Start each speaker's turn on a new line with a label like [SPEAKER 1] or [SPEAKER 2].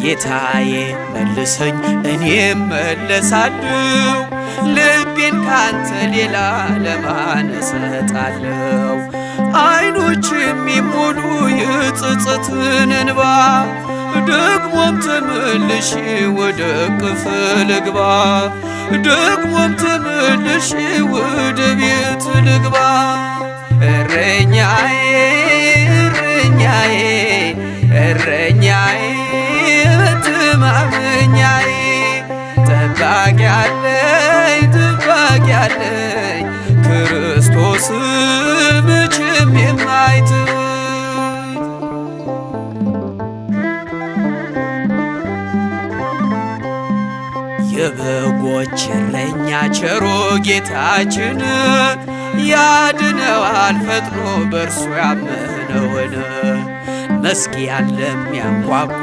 [SPEAKER 1] ጌታዬ መልሰኝ እኔም መለሳለሁ ልቤን ካንተ ሌላ ለማን እሰጣለሁ? አይኖች የሚሞሉ የጸጸትን እንባ ደግሞም ተመልሼ ወደ እቅፍ ልግባ ደግሞም ተመልሼ ወደ ቤት ልግባ። እረኛዬ እረኛዬ እረኛዬ መተማመኛዬ ጠባቂ አለኝ ክርስቶስ መቼም የማይተወኝ። የበጎች እረኛ ቸሮ ጌታችን ያድነዋል ፈጥኖ በእርሱ ያመነውን መዝጊያን ለሚያንኳኳ